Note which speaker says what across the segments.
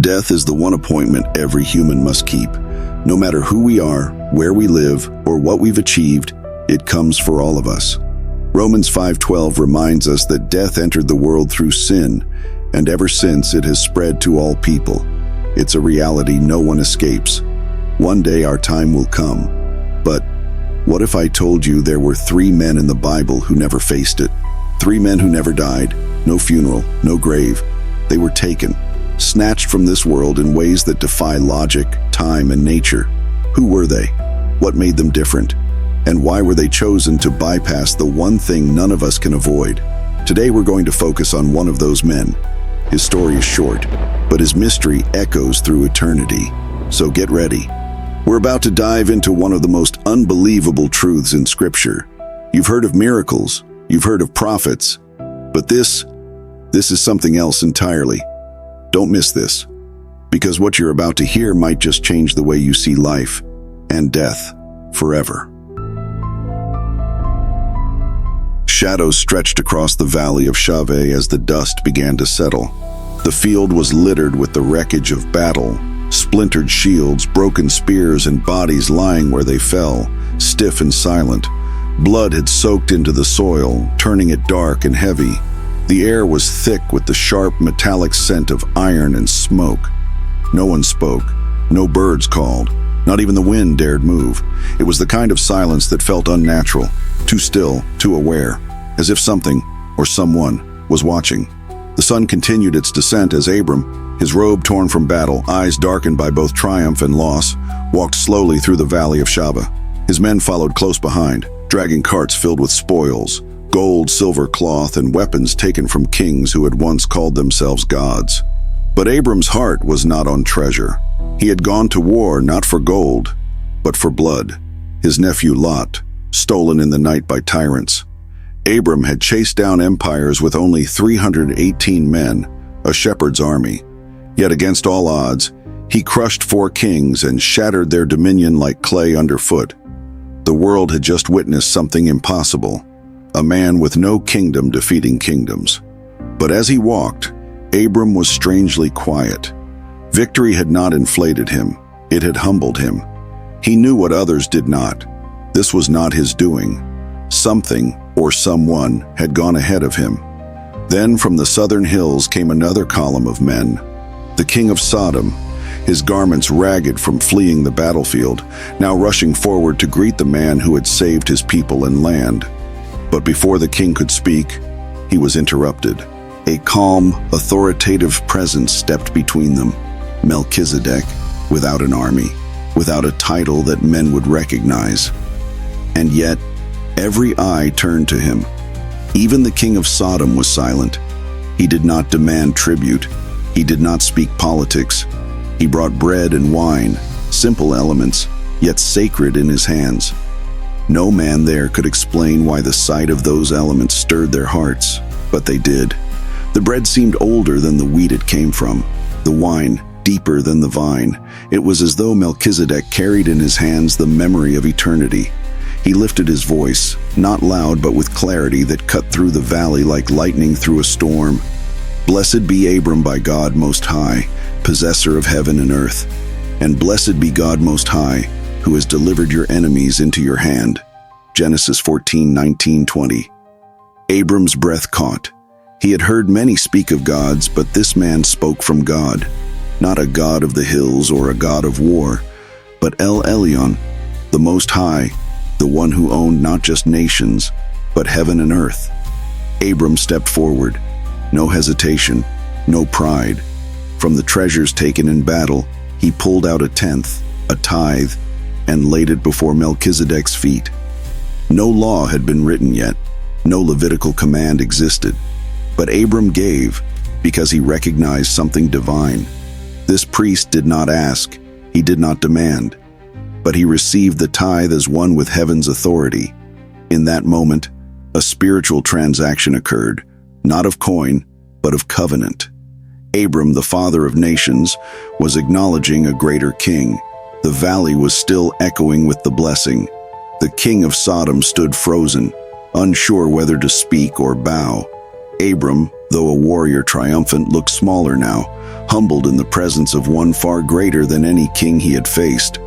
Speaker 1: Death is the one appointment every human must keep. No matter who we are, where we live, or what we've achieved, it comes for all of us. Romans 5:12 reminds us that death entered the world through sin, and ever since it has spread to all people. It's a reality no one escapes. One day our time will come. But what if I told you there were 3 men in the Bible who never faced it? 3 men who never died, no funeral, no grave. They were taken, snatched from this world in ways that defy logic, time, and nature. Who were they? What made them different? And why were they chosen to bypass the one thing none of us can avoid? Today we're going to focus on one of those men. His story is short, but his mystery echoes through eternity. So get ready. We're about to dive into one of the most unbelievable truths in Scripture. You've heard of miracles, you've heard of prophets, but this is something else entirely. Don't miss this, because what you're about to hear might just change the way you see life and death forever. Shadows stretched across the valley of Shaveh as the dust began to settle. The field was littered with the wreckage of battle, splintered shields, broken spears, and bodies lying where they fell, stiff and silent. Blood had soaked into the soil, turning it dark and heavy. The air was thick with the sharp metallic scent of iron and smoke. No one spoke, no birds called, not even the wind dared move. It was the kind of silence that felt unnatural, too still, too aware, as if something, or someone, was watching. The sun continued its descent as Abram, his robe torn from battle, eyes darkened by both triumph and loss, walked slowly through the valley of Shaveh. His men followed close behind, dragging carts filled with spoils, gold, silver cloth, and weapons taken from kings who had once called themselves gods. But Abram's heart was not on treasure. He had gone to war not for gold, but for blood. His nephew Lot, stolen in the night by tyrants. Abram had chased down empires with only 318 men, a shepherd's army. Yet against all odds, he crushed 4 kings and shattered their dominion like clay underfoot. The world had just witnessed something impossible, a man with no kingdom defeating kingdoms. But as he walked, Abram was strangely quiet. Victory had not inflated him, it had humbled him. He knew what others did not. This was not his doing. Something or someone had gone ahead of him. Then from the southern hills came another column of men. The king of Sodom, his garments ragged from fleeing the battlefield, now rushing forward to greet the man who had saved his people and land. But before the king could speak, he was interrupted. A calm, authoritative presence stepped between them. Melchizedek, without an army, without a title that men would recognize. And yet, every eye turned to him. Even the king of Sodom was silent. He did not demand tribute. He did not speak politics. He brought bread and wine, simple elements, yet sacred in his hands. No man there could explain why the sight of those elements stirred their hearts, but they did. The bread seemed older than the wheat it came from, the wine deeper than the vine. It was as though Melchizedek carried in his hands the memory of eternity. He lifted his voice, not loud but with clarity that cut through the valley like lightning through a storm. Blessed be Abram by God Most High, possessor of heaven and earth. And blessed be God Most High, who has delivered your enemies into your hand. Genesis 14:19-20. Abram's breath caught. He had heard many speak of gods, but this man spoke from God. Not a god of the hills or a god of war, but El Elyon, the Most High, the one who owned not just nations, but heaven and earth. Abram stepped forward. No hesitation, no pride. From the treasures taken in battle, he pulled out a tenth, a tithe, and laid it before Melchizedek's feet. No law had been written yet, no Levitical command existed, but Abram gave because he recognized something divine. This priest did not ask, he did not demand, but he received the tithe as one with heaven's authority. In that moment, a spiritual transaction occurred, not of coin, but of covenant. Abram, the father of nations, was acknowledging a greater king. The valley was still echoing with the blessing. The king of Sodom stood frozen, unsure whether to speak or bow. Abram, though a warrior triumphant, looked smaller now, humbled in the presence of one far greater than any king he had faced.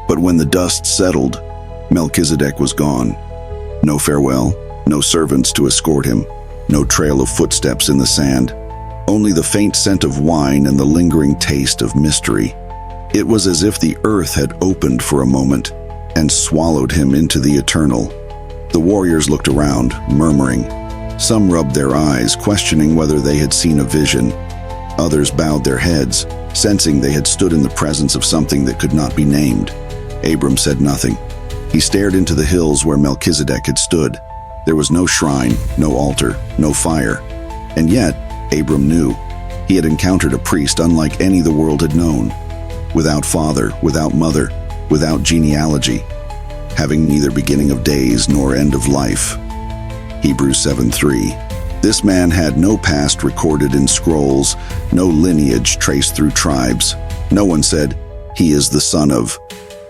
Speaker 1: But when the dust settled, Melchizedek was gone. No farewell, no servants to escort him, no trail of footsteps in the sand, only the faint scent of wine and the lingering taste of mystery. It was as if the earth had opened for a moment and swallowed him into the eternal. The warriors looked around, murmuring. Some rubbed their eyes, questioning whether they had seen a vision. Others bowed their heads, sensing they had stood in the presence of something that could not be named. Abram said nothing. He stared into the hills where Melchizedek had stood. There was no shrine, no altar, no fire. And yet, Abram knew. He had encountered a priest unlike any the world had known. Without father, without mother, without genealogy, having neither beginning of days nor end of life. Hebrews 7:3. This man had no past recorded in scrolls, no lineage traced through tribes. No one said, "He is the son of."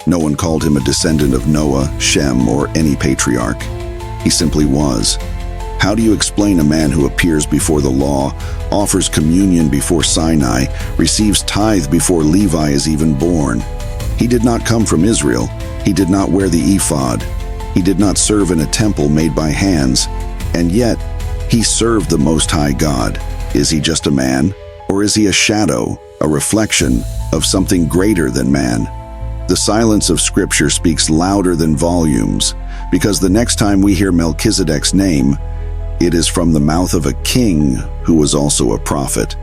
Speaker 1: No one called him a descendant of Noah, Shem, or any patriarch. He simply was. How do you explain a man who appears before the law, offers communion before Sinai, receives tithe before Levi is even born? He did not come from Israel. He did not wear the ephod. He did not serve in a temple made by hands. And yet, he served the Most High God. Is he just a man? Or is he a shadow, a reflection of something greater than man? The silence of Scripture speaks louder than volumes, because the next time we hear Melchizedek's name, it is from the mouth of a king who was also a prophet.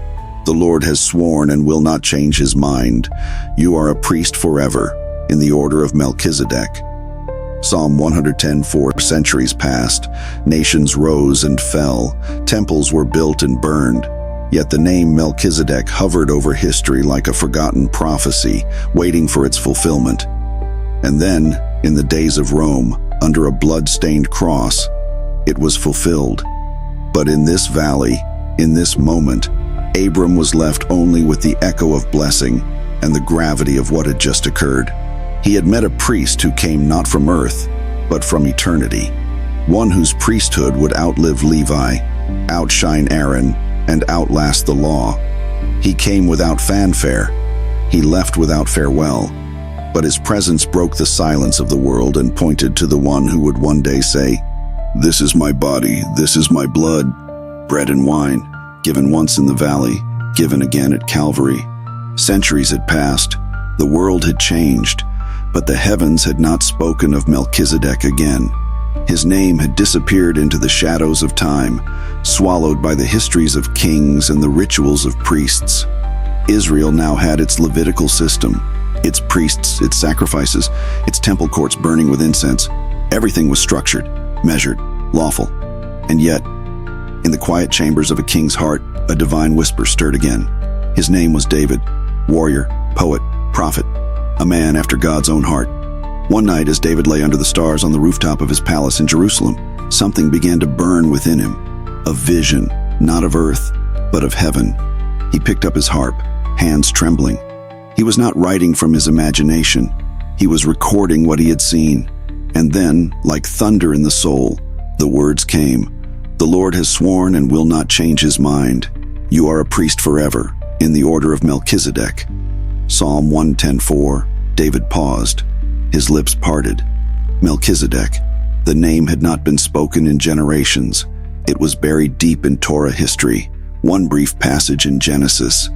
Speaker 1: The Lord has sworn and will not change his mind. You are a priest forever, in the order of Melchizedek. Psalm 110:4. Centuries passed, nations rose and fell, temples were built and burned. Yet the name Melchizedek hovered over history like a forgotten prophecy, waiting for its fulfillment. And then, in the days of Rome, under a blood-stained cross, it was fulfilled. But in this valley, in this moment, Abram was left only with the echo of blessing and the gravity of what had just occurred. He had met a priest who came not from earth, but from eternity, one whose priesthood would outlive Levi, outshine Aaron, and outlast the law. He came without fanfare. He left without farewell. But his presence broke the silence of the world and pointed to the one who would one day say, "This is my body, this is my blood, bread and wine, given once in the valley, given again at Calvary." Centuries had passed, the world had changed, but the heavens had not spoken of Melchizedek again. His name had disappeared into the shadows of time, swallowed by the histories of kings and the rituals of priests. Israel now had its Levitical system, its priests, its sacrifices, its temple courts burning with incense. Everything was structured, measured, lawful. And yet, in the quiet chambers of a king's heart, a divine whisper stirred again. His name was David, warrior, poet, prophet, a man after God's own heart. One night, as David lay under the stars on the rooftop of his palace in Jerusalem, something began to burn within him. A vision, not of earth, but of heaven. He picked up his harp, hands trembling. He was not writing from his imagination. He was recording what he had seen. And then, like thunder in the soul, the words came, "The Lord has sworn and will not change his mind. You are a priest forever, in the order of Melchizedek." Psalm 110:4. David paused. His lips parted. Melchizedek. The name had not been spoken in generations. It was buried deep in Torah history, one brief passage in Genesis,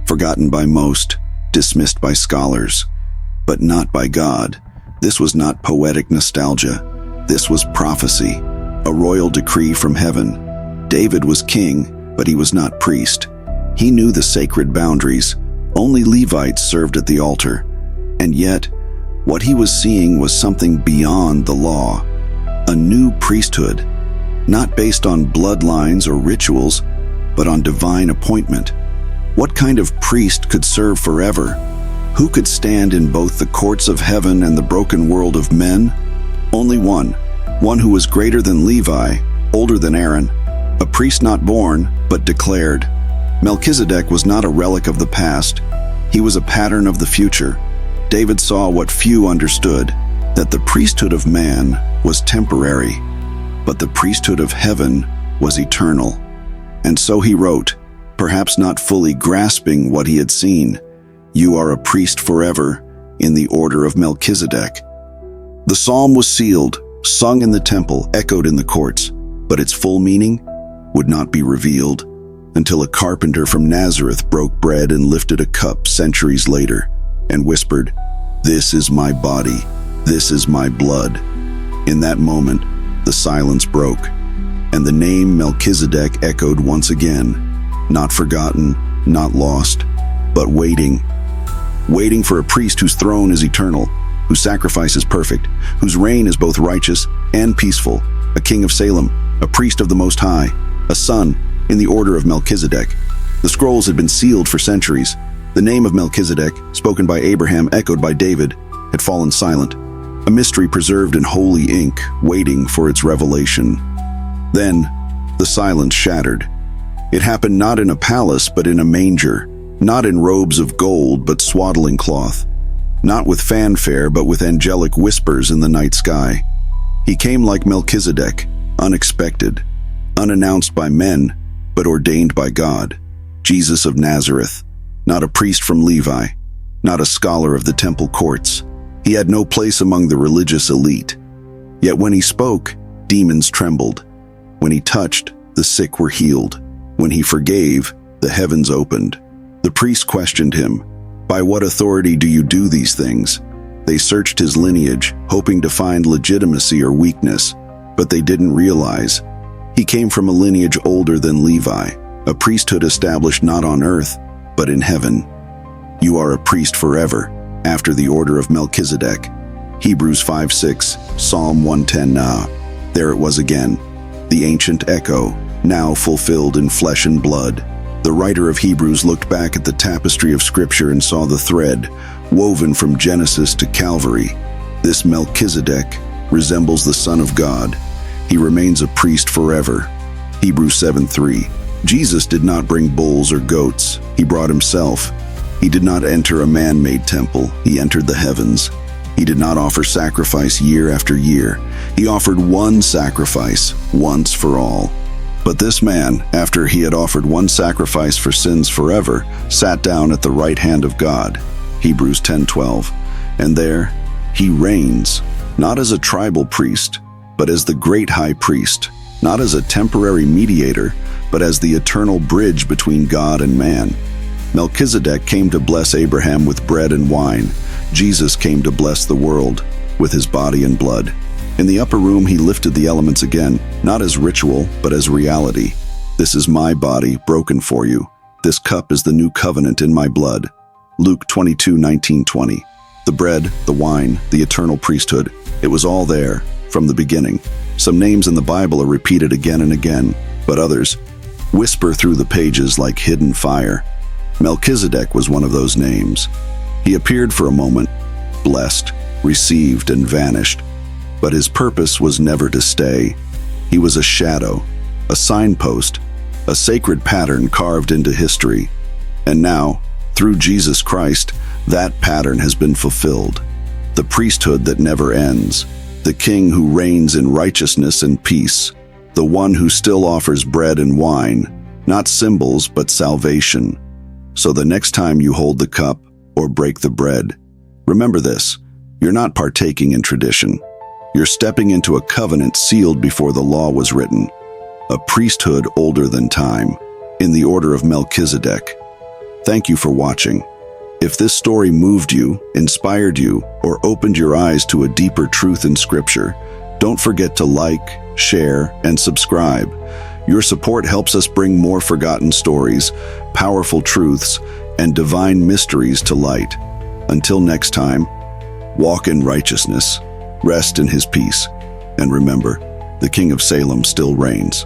Speaker 1: forgotten by most, dismissed by scholars, but not by God. This was not poetic nostalgia. This was prophecy, a royal decree from heaven. David was king, but he was not priest. He knew the sacred boundaries. Only Levites served at the altar. And yet, what he was seeing was something beyond the law, a new priesthood, not based on bloodlines or rituals, but on divine appointment. What kind of priest could serve forever? Who could stand in both the courts of heaven and the broken world of men? Only one who was greater than Levi, older than Aaron, a priest not born, but declared. Melchizedek was not a relic of the past. He was a pattern of the future. David saw what few understood, that the priesthood of man was temporary, but the priesthood of heaven was eternal. And so he wrote, perhaps not fully grasping what he had seen, "You are a priest forever, in the order of Melchizedek." The psalm was sealed, sung in the temple, echoed in the courts, but its full meaning would not be revealed until a carpenter from Nazareth broke bread and lifted a cup centuries later and whispered, "This is my body, this is my blood." In that moment, the silence broke, and the name Melchizedek echoed once again, not forgotten, not lost, but waiting for a priest whose throne is eternal, whose sacrifice is perfect, whose reign is both righteous and peaceful, a king of Salem, a priest of the Most High, a son in the order of Melchizedek. The scrolls had been sealed for centuries. The name of Melchizedek, spoken by Abraham, echoed by David, had fallen silent, a mystery preserved in holy ink, waiting for its revelation. Then, the silence shattered. It happened not in a palace, but in a manger, not in robes of gold, but swaddling cloth, not with fanfare, but with angelic whispers in the night sky. He came like Melchizedek, unexpected, unannounced by men, but ordained by God. Jesus of Nazareth, not a priest from Levi, not a scholar of the temple courts. He had no place among the religious elite. Yet when he spoke, demons trembled. When he touched, the sick were healed. When he forgave, the heavens opened. The priests questioned him, "By what authority do you do these things?" They searched his lineage, hoping to find legitimacy or weakness, but they didn't realize he came from a lineage older than Levi, a priesthood established not on earth, but in heaven. You are a priest forever, after the order of Melchizedek. Hebrews 5:6, Psalm 110. There it was again, the ancient echo, now fulfilled in flesh and blood. The writer of Hebrews looked back at the tapestry of Scripture and saw the thread, woven from Genesis to Calvary. This Melchizedek resembles the Son of God. He remains a priest forever. Hebrews 7:3. Jesus did not bring bulls or goats. He brought himself. He did not enter a man-made temple. He entered the heavens. He did not offer sacrifice year after year. He offered one sacrifice, once for all. But this man, after he had offered one sacrifice for sins forever, sat down at the right hand of God. Hebrews 10:12. And there he reigns, not as a tribal priest, but as the great high priest, not as a temporary mediator, but as the eternal bridge between God and man. Melchizedek came to bless Abraham with bread and wine. Jesus came to bless the world with his body and blood. In the upper room, he lifted the elements again, not as ritual, but as reality. "This is my body, broken for you. This cup is the new covenant in my blood." Luke 22:19-20. The bread, the wine, the eternal priesthood, it was all there from the beginning. Some names in the Bible are repeated again and again, but others whisper through the pages like hidden fire. Melchizedek was one of those names. He appeared for a moment, blessed, received, and vanished. But his purpose was never to stay. He was a shadow, a signpost, a sacred pattern carved into history. And now, through Jesus Christ, that pattern has been fulfilled. The priesthood that never ends, the king who reigns in righteousness and peace, the one who still offers bread and wine, not symbols but salvation. So the next time you hold the cup or break the bread, remember this: you're not partaking in tradition. You're stepping into a covenant sealed before the law was written, a priesthood older than time, in the order of Melchizedek. Thank you for watching. If this story moved you, inspired you, or opened your eyes to a deeper truth in Scripture, don't forget to like, share, and subscribe. Your support helps us bring more forgotten stories, powerful truths, and divine mysteries to light. Until next time, walk in righteousness, rest in his peace, and remember, the King of Salem still reigns.